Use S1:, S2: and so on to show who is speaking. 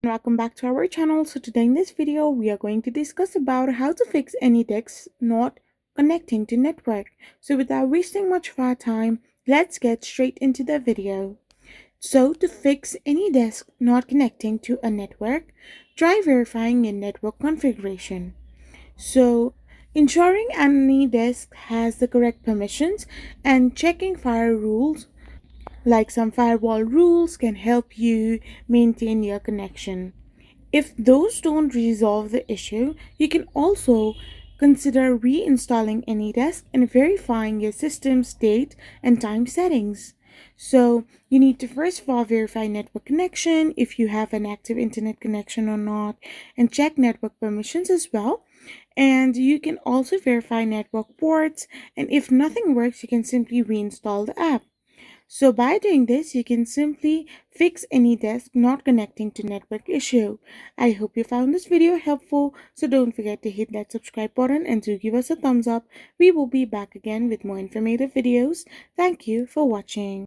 S1: Welcome back to our channel. So today in this video we are going to discuss about how to fix Anydesk not connecting to network. So without wasting much of our time, let's get straight into the video. So to fix Anydesk not connecting to a network, try verifying your network configuration. So ensuring Anydesk has the correct permissions and checking fire rules like some firewall rules can help you maintain your connection. If those don't resolve the issue, you can also consider reinstalling Anydesk and verifying your system's date and time settings. So you need to first of all verify network connection, if you have an active internet connection or not, and check network permissions as well. And you can also verify network ports, and if nothing works, you can simply reinstall the app. So by doing this, you can simply fix Anydesk not connecting to network issue. I hope you found this video helpful, so don't forget to hit that subscribe button and to give us a thumbs up. We will be back again with more informative videos. Thank you for watching.